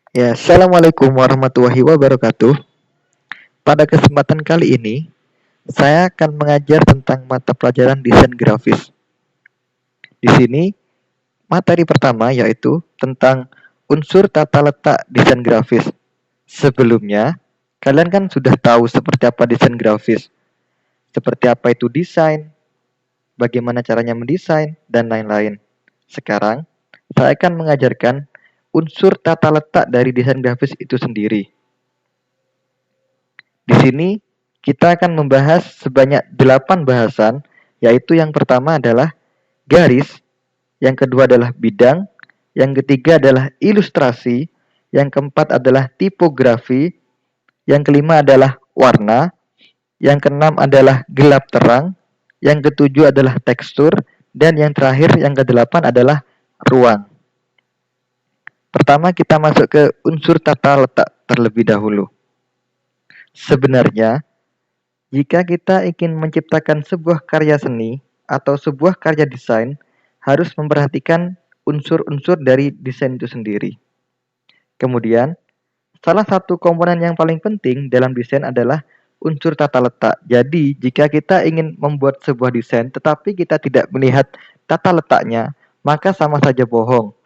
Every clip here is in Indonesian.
Ya, Assalamualaikum warahmatullahi wabarakatuh. Pada kesempatan kali ini, saya akan mengajar tentang mata pelajaran desain grafis. Di sini, materi pertama yaitu tentang unsur tata letak desain grafis. Sebelumnya, kalian kan sudah tahu seperti apa desain grafis, seperti apa itu desain, bagaimana caranya mendesain, dan lain-lain. Sekarang, saya akan mengajarkan unsur tata letak dari desain grafis itu sendiri. Di sini kita akan membahas sebanyak 8 bahasan, yaitu yang pertama adalah garis, yang kedua adalah bidang, yang ketiga adalah ilustrasi, yang keempat adalah tipografi, yang kelima adalah warna, yang keenam adalah gelap terang, yang ketujuh adalah tekstur, dan yang terakhir yang kedelapan adalah ruang. Pertama kita masuk ke unsur tata letak terlebih dahulu. Sebenarnya jika kita ingin menciptakan sebuah karya seni atau sebuah karya desain, harus memperhatikan unsur-unsur dari desain itu sendiri. Kemudian, salah satu komponen yang paling penting dalam desain adalah unsur tata letak. Jadi, jika kita ingin membuat sebuah desain tetapi kita tidak melihat tata letaknya, maka sama saja bohong.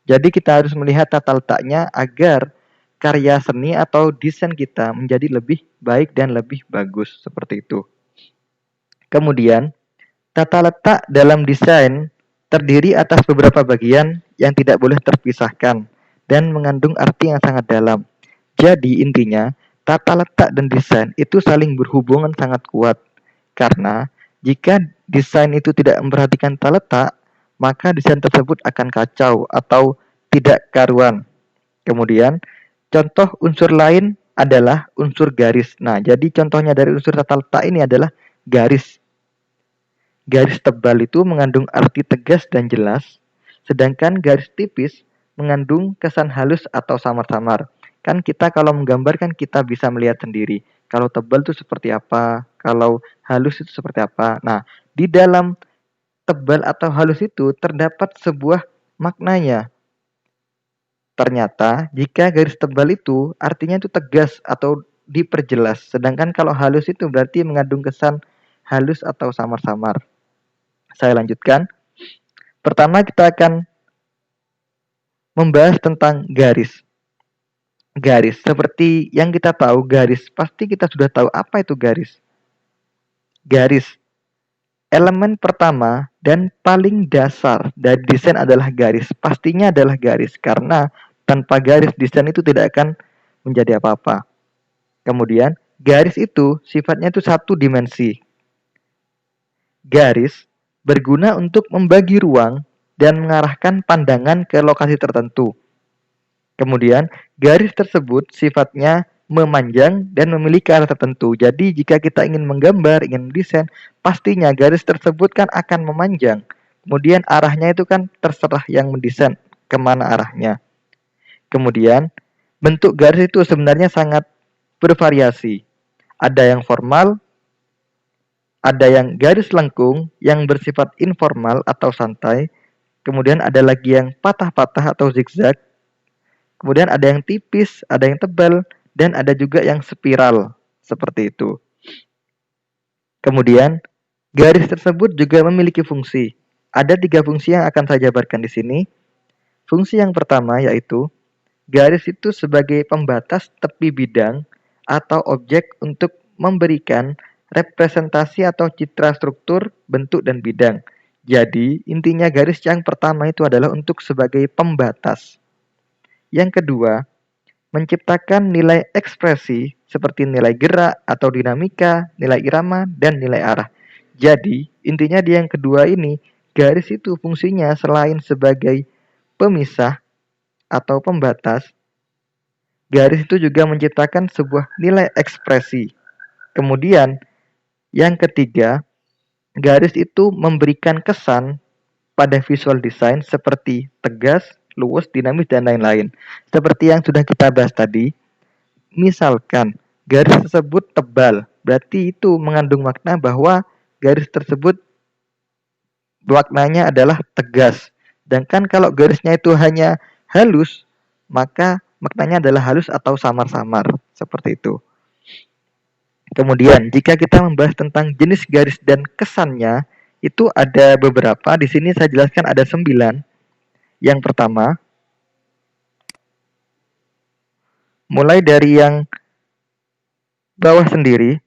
Jadi, kita harus melihat tata letaknya agar karya seni atau desain kita menjadi lebih baik dan lebih bagus seperti itu. Kemudian, tata letak dalam desain terdiri atas beberapa bagian yang tidak boleh terpisahkan dan mengandung arti yang sangat dalam. Jadi intinya, tata letak dan desain itu saling berhubungan sangat kuat. Karena jika desain itu tidak memperhatikan tata letak, maka desain tersebut akan kacau atau tidak karuan. Kemudian, contoh unsur lain adalah unsur garis. Nah, jadi contohnya dari unsur tata letak ini adalah garis. Garis tebal itu mengandung arti tegas dan jelas, sedangkan garis tipis mengandung kesan halus atau samar-samar. Kan kita kalau menggambar kan kita bisa melihat sendiri. Kalau tebal itu seperti apa, kalau halus itu seperti apa. Nah, di dalam tebal atau halus itu terdapat sebuah maknanya. Ternyata jika garis tebal itu artinya itu tegas atau diperjelas, sedangkan kalau halus itu berarti mengandung kesan halus atau samar-samar. Saya lanjutkan. Pertama kita akan membahas tentang garis. Garis, seperti yang kita tahu garis, pasti kita sudah tahu apa itu garis. Garis, elemen pertama dan paling dasar dari desain adalah garis. Pastinya adalah garis, karena tanpa garis desain itu tidak akan menjadi apa-apa. Kemudian, garis itu sifatnya itu satu dimensi. Garis berguna untuk membagi ruang dan mengarahkan pandangan ke lokasi tertentu. Kemudian, garis tersebut sifatnya memanjang dan memiliki arah tertentu. Jadi, jika kita ingin menggambar, ingin mendesain, pastinya garis tersebut kan akan memanjang. Kemudian, arahnya itu kan terserah yang mendesain kemana arahnya. Kemudian, bentuk garis itu sebenarnya sangat bervariasi. Ada yang formal, ada yang garis lengkung yang bersifat informal atau santai. Kemudian ada lagi yang patah-patah atau zigzag. Kemudian ada yang tipis, ada yang tebal, dan ada juga yang spiral. Seperti itu. Kemudian, garis tersebut juga memiliki fungsi. Ada 3 fungsi yang akan saya jabarkan di sini. Fungsi yang pertama yaitu, garis itu sebagai pembatas tepi bidang atau objek untuk memberikan representasi atau citra struktur, bentuk, dan bidang. Jadi, intinya garis yang pertama itu adalah untuk sebagai pembatas. Yang kedua, menciptakan nilai ekspresi seperti nilai gerak atau dinamika, nilai irama, dan nilai arah. Jadi, intinya di yang kedua ini, garis itu fungsinya selain sebagai pemisah atau pembatas, garis itu juga menciptakan sebuah nilai ekspresi. Kemudian, yang ketiga, garis itu memberikan kesan pada visual design seperti tegas, luwes, dinamis, dan lain-lain. Seperti yang sudah kita bahas tadi, misalkan garis tersebut tebal, berarti itu mengandung makna bahwa garis tersebut maknanya adalah tegas. Sedangkan kalau garisnya itu hanya halus, maka maknanya adalah halus atau samar-samar, seperti itu. Kemudian, jika kita membahas tentang jenis garis dan kesannya, itu ada beberapa. Di sini saya jelaskan ada 9. Yang pertama, mulai dari yang bawah sendiri,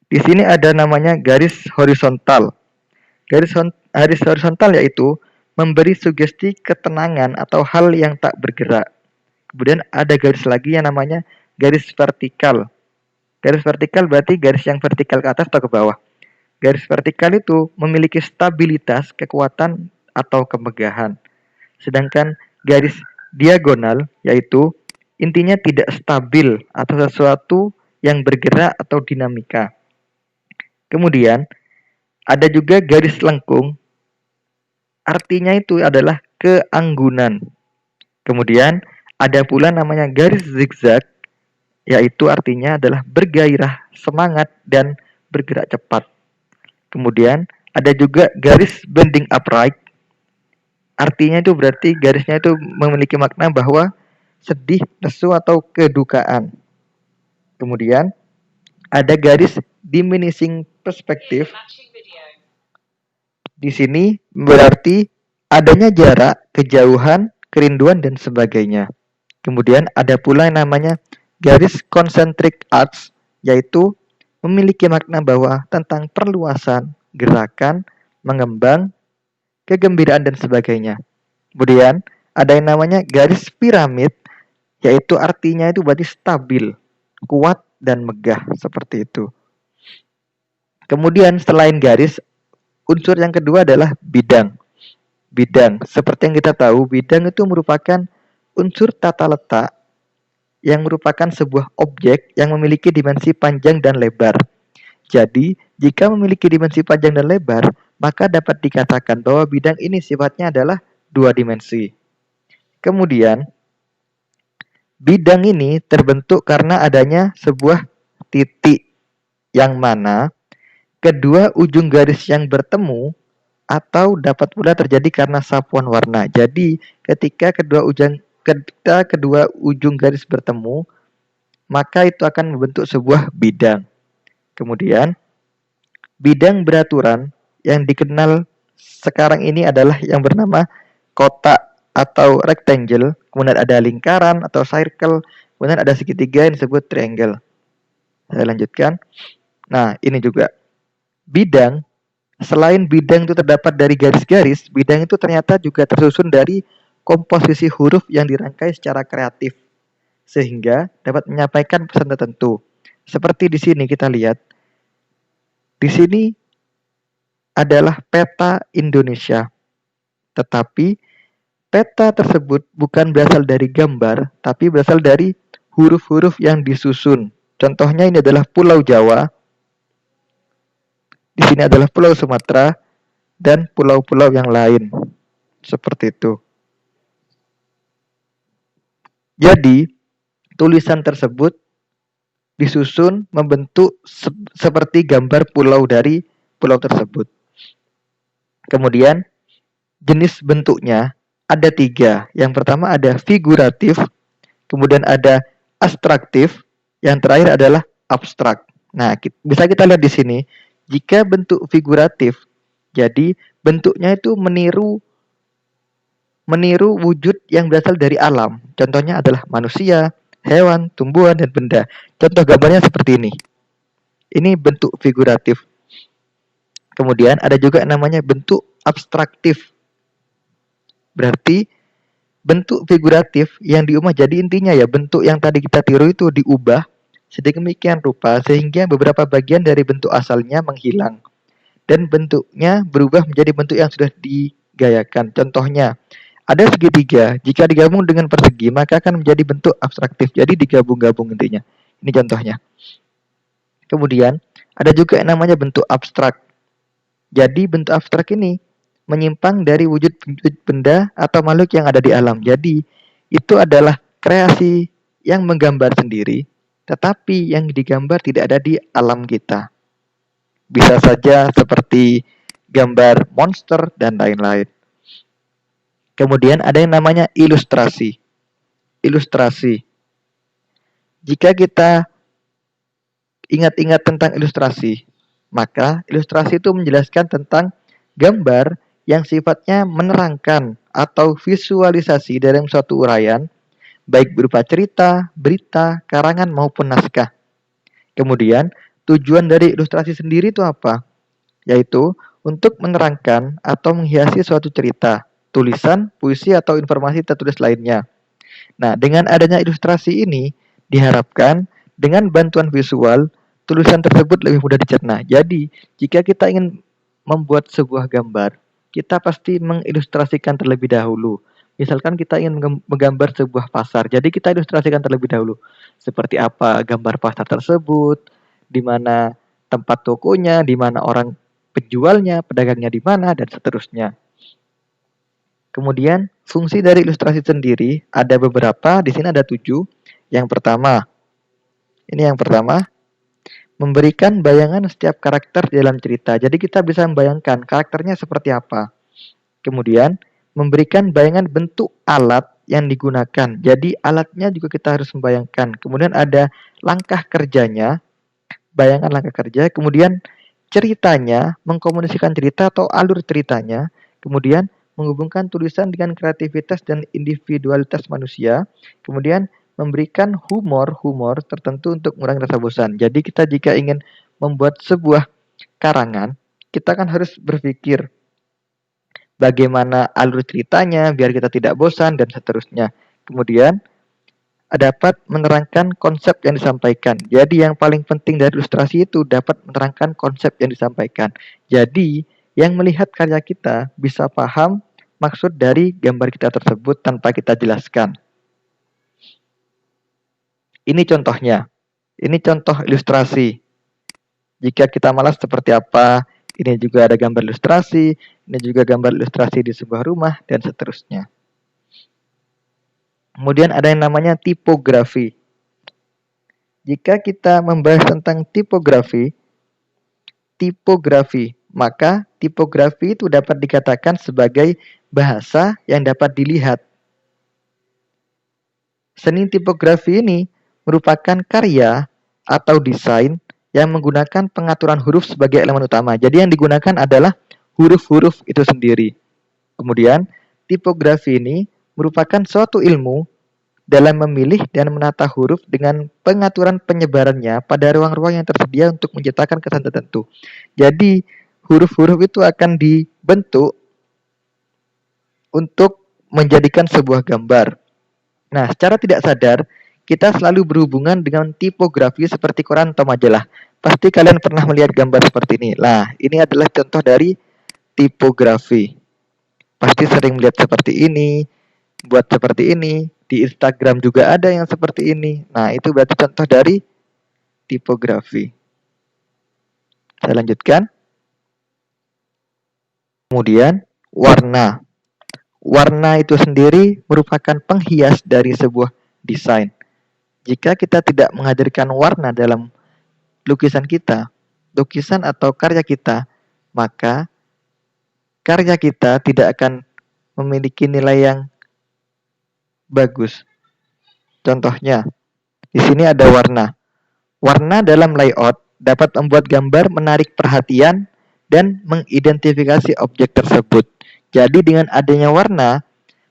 di sini ada namanya garis horizontal. Garis horizontal yaitu memberi sugesti ketenangan atau hal yang tak bergerak. Kemudian ada garis lagi yang namanya garis vertikal. Garis vertikal berarti garis yang vertikal ke atas atau ke bawah. Garis vertikal itu memiliki stabilitas, kekuatan, atau kemegahan. Sedangkan garis diagonal yaitu intinya tidak stabil atau sesuatu yang bergerak atau dinamika. Kemudian ada juga garis lengkung, artinya itu adalah keanggunan. Kemudian ada pula namanya garis zigzag, yaitu artinya adalah bergairah, semangat, dan bergerak cepat. Kemudian ada juga garis bending upright, artinya itu berarti garisnya itu memiliki makna bahwa sedih, lesu, atau kedukaan. Kemudian ada garis diminishing perspective. Di sini berarti adanya jarak, kejauhan, kerinduan, dan sebagainya. Kemudian ada pula yang namanya garis concentric arcs, yaitu memiliki makna bahwa tentang perluasan, gerakan, mengembang, kegembiraan, dan sebagainya. Kemudian ada yang namanya garis piramid, yaitu artinya itu berarti stabil, kuat, dan megah, seperti itu. Kemudian selain garis, unsur yang kedua adalah bidang. Bidang, seperti yang kita tahu, bidang itu merupakan unsur tata letak yang merupakan sebuah objek yang memiliki dimensi panjang dan lebar. Jadi, jika memiliki dimensi panjang dan lebar, maka dapat dikatakan bahwa bidang ini sifatnya adalah 2 dimensi. Kemudian, bidang ini terbentuk karena adanya sebuah titik yang mana kedua ujung garis yang bertemu atau dapat pula terjadi karena sapuan warna. Jadi, ketika kedua ujung garis bertemu, maka itu akan membentuk sebuah bidang. Kemudian, bidang beraturan yang dikenal sekarang ini adalah yang bernama kotak atau rectangle, kemudian ada lingkaran atau circle, kemudian ada segitiga yang disebut triangle. Saya lanjutkan. Nah, ini juga bidang. Selain bidang itu terdapat dari garis-garis, bidang itu ternyata juga tersusun dari komposisi huruf yang dirangkai secara kreatif, sehingga dapat menyampaikan pesan tertentu. Seperti di sini kita lihat, di sini adalah peta Indonesia, tetapi peta tersebut bukan berasal dari gambar, tapi berasal dari huruf-huruf yang disusun. Contohnya ini adalah Pulau Jawa, di sini adalah Pulau Sumatera, dan pulau-pulau yang lain. Seperti itu. Jadi, tulisan tersebut disusun membentuk seperti gambar pulau dari pulau tersebut. Kemudian, jenis bentuknya ada 3. Yang pertama ada figuratif, kemudian ada abstraktif, yang terakhir adalah abstrak. Nah, bisa kita lihat di sini. Jika bentuk figuratif, jadi bentuknya itu meniru wujud yang berasal dari alam. Contohnya adalah manusia, hewan, tumbuhan, dan benda. Contoh gambarnya seperti ini. Ini bentuk figuratif. Kemudian ada juga namanya bentuk abstraktif. Berarti bentuk figuratif yang diubah, jadi intinya ya bentuk yang tadi kita tiru itu diubah sedemikian rupa sehingga beberapa bagian dari bentuk asalnya menghilang dan bentuknya berubah menjadi bentuk yang sudah digayakan. Contohnya, ada segitiga, jika digabung dengan persegi maka akan menjadi bentuk abstraktif. Jadi digabung-gabung intinya. Ini contohnya. Kemudian, ada juga yang namanya bentuk abstrak. Jadi bentuk abstrak ini menyimpang dari wujud benda atau makhluk yang ada di alam. Jadi, itu adalah kreasi yang menggambar sendiri, tetapi yang digambar tidak ada di alam kita. Bisa saja seperti gambar monster dan lain-lain. Kemudian ada yang namanya ilustrasi. ilustrasi. Jika kita ingat-ingat tentang ilustrasi, maka ilustrasi itu menjelaskan tentang gambar yang sifatnya menerangkan atau visualisasi dalam suatu uraian, baik berupa cerita, berita, karangan maupun naskah. Kemudian, tujuan dari ilustrasi sendiri itu apa? Yaitu untuk menerangkan atau menghiasi suatu cerita, tulisan, puisi, atau informasi tertulis lainnya. Nah, dengan adanya ilustrasi ini, diharapkan dengan bantuan visual, tulisan tersebut lebih mudah dicerna. Jadi, jika kita ingin membuat sebuah gambar, kita pasti mengilustrasikan terlebih dahulu. Misalkan kita ingin menggambar sebuah pasar, jadi kita ilustrasikan terlebih dahulu. Seperti apa gambar pasar tersebut, di mana tempat tokonya, di mana orang penjualnya, pedagangnya di mana, dan seterusnya. Kemudian, fungsi dari ilustrasi sendiri ada beberapa, di sini ada 7. Yang pertama, memberikan bayangan setiap karakter dalam cerita. Jadi kita bisa membayangkan karakternya seperti apa. Kemudian, memberikan bayangan bentuk alat yang digunakan. Jadi alatnya juga kita harus membayangkan. Kemudian ada langkah kerjanya, bayangan langkah kerja. Kemudian ceritanya, mengkomunikasikan cerita atau alur ceritanya. Kemudian menghubungkan tulisan dengan kreativitas dan individualitas manusia. Kemudian memberikan humor tertentu untuk mengurangi rasa bosan. Jadi kita jika ingin membuat sebuah karangan, kita kan harus berpikir bagaimana alur ceritanya biar kita tidak bosan dan seterusnya. Kemudian dapat menerangkan konsep yang disampaikan. Jadi yang paling penting dari ilustrasi itu dapat menerangkan konsep yang disampaikan. Jadi yang melihat karya kita bisa paham maksud dari gambar kita tersebut tanpa kita jelaskan. Ini contohnya. Ini contoh ilustrasi. Jika kita malas seperti apa, ini juga ada gambar ilustrasi, ini juga gambar ilustrasi di sebuah rumah, dan seterusnya. Kemudian ada yang namanya tipografi. Jika kita membahas tentang tipografi, maka tipografi itu dapat dikatakan sebagai bahasa yang dapat dilihat. Seni tipografi ini merupakan karya atau desain yang menggunakan pengaturan huruf sebagai elemen utama. Jadi yang digunakan adalah huruf-huruf itu sendiri. Kemudian, tipografi ini merupakan suatu ilmu dalam memilih dan menata huruf dengan pengaturan penyebarannya pada ruang-ruang yang tersedia untuk menciptakan kesan tertentu. Jadi, huruf-huruf itu akan dibentuk untuk menjadikan sebuah gambar. Nah, secara tidak sadar, kita selalu berhubungan dengan tipografi seperti koran atau majalah. Pasti kalian pernah melihat gambar seperti ini. Nah, ini adalah contoh dari tipografi. Pasti sering melihat seperti ini, buat seperti ini. Di Instagram juga ada yang seperti ini. Nah, itu berarti contoh dari tipografi. Saya lanjutkan. Kemudian, warna. Warna itu sendiri merupakan penghias dari sebuah desain. Jika kita tidak menghadirkan warna dalam lukisan kita, lukisan atau karya kita, maka karya kita tidak akan memiliki nilai yang bagus. Contohnya, di sini ada warna. Warna dalam layout dapat membuat gambar menarik perhatian dan mengidentifikasi objek tersebut. Jadi dengan adanya warna,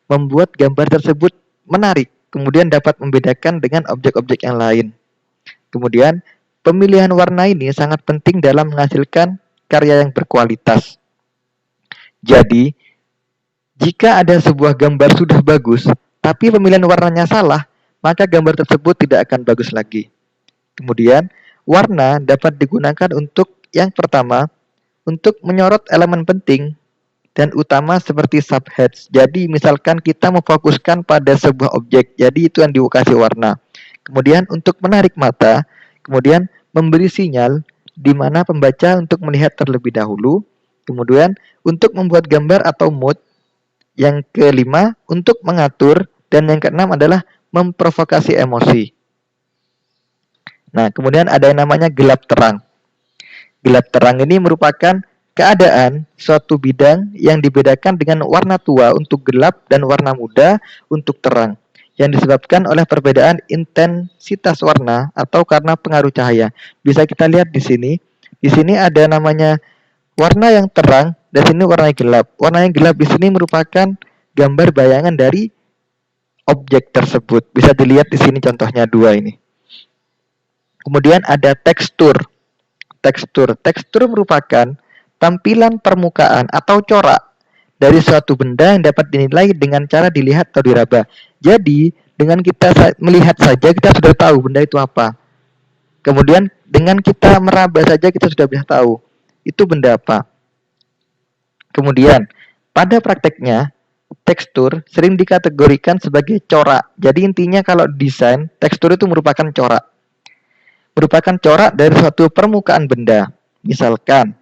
membuat gambar tersebut menarik, kemudian dapat membedakan dengan objek-objek yang lain. Kemudian, pemilihan warna ini sangat penting dalam menghasilkan karya yang berkualitas. Jadi, jika ada sebuah gambar sudah bagus, tapi pemilihan warnanya salah, maka gambar tersebut tidak akan bagus lagi. Kemudian, warna dapat digunakan untuk yang pertama, untuk menyorot elemen penting dan utama seperti subheads. Jadi misalkan kita memfokuskan pada sebuah objek, jadi itu yang dikasih warna. Kemudian untuk menarik mata, kemudian memberi sinyal di mana pembaca untuk melihat terlebih dahulu. Kemudian untuk membuat gambar atau mood. Yang kelima untuk mengatur, dan yang keenam adalah memprovokasi emosi. Nah, kemudian ada yang namanya gelap terang. Gelap terang ini merupakan keadaan suatu bidang yang dibedakan dengan warna tua untuk gelap dan warna muda untuk terang. yang disebabkan oleh perbedaan intensitas warna atau karena pengaruh cahaya. Bisa kita lihat di sini. Di sini ada namanya warna yang terang dan sini warna yang gelap. Warna yang gelap di sini merupakan gambar bayangan dari objek tersebut. Bisa dilihat di sini contohnya 2 ini. Kemudian ada tekstur. Tekstur merupakan tampilan permukaan atau corak dari suatu benda yang dapat dinilai dengan cara dilihat atau diraba. Jadi, dengan kita melihat saja kita sudah tahu benda itu apa. Kemudian dengan kita meraba saja kita sudah bisa tahu itu benda apa. Kemudian, pada prakteknya, tekstur sering dikategorikan sebagai corak. Jadi intinya kalau desain, tekstur itu merupakan corak. Merupakan corak dari suatu permukaan benda. Misalkan,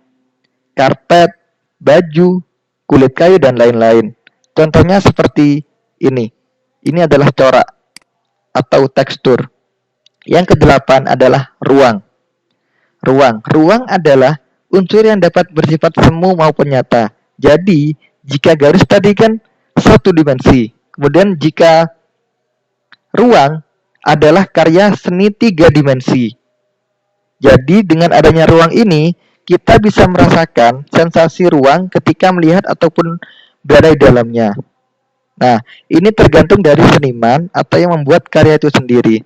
karpet, baju, kulit kayu, dan lain-lain. Contohnya seperti ini. Ini adalah corak atau tekstur. Yang ke-8 adalah ruang. Ruang adalah unsur yang dapat bersifat semu maupun nyata. Jadi, jika garis tadi kan satu dimensi. Kemudian jika ruang adalah karya seni 3 dimensi. Jadi, dengan adanya ruang ini, kita bisa merasakan sensasi ruang ketika melihat ataupun berada di dalamnya. Nah, ini tergantung dari seniman atau yang membuat karya itu sendiri.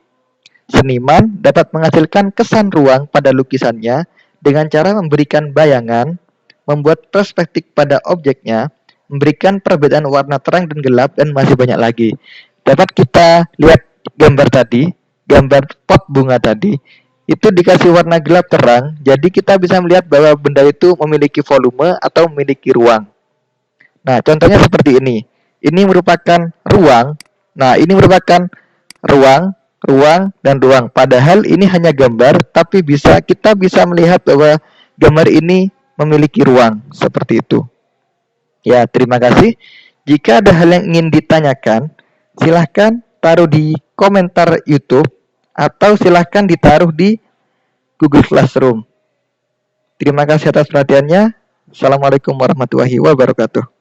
Seniman dapat menghasilkan kesan ruang pada lukisannya dengan cara memberikan bayangan, membuat perspektif pada objeknya, memberikan perbedaan warna terang dan gelap, dan masih banyak lagi. Dapat kita lihat gambar tadi, gambar pot bunga tadi, itu dikasih warna gelap terang, jadi kita bisa melihat bahwa benda itu memiliki volume atau memiliki ruang. Nah, contohnya seperti ini. Ini merupakan ruang. Nah, ini merupakan ruang, dan ruang. Padahal ini hanya gambar, tapi kita bisa melihat bahwa gambar ini memiliki ruang. Seperti itu. Ya, terima kasih. Jika ada hal yang ingin ditanyakan, silahkan taruh di komentar YouTube atau silahkan ditaruh di Google Classroom. Terima kasih atas perhatiannya. Assalamualaikum warahmatullahi wabarakatuh.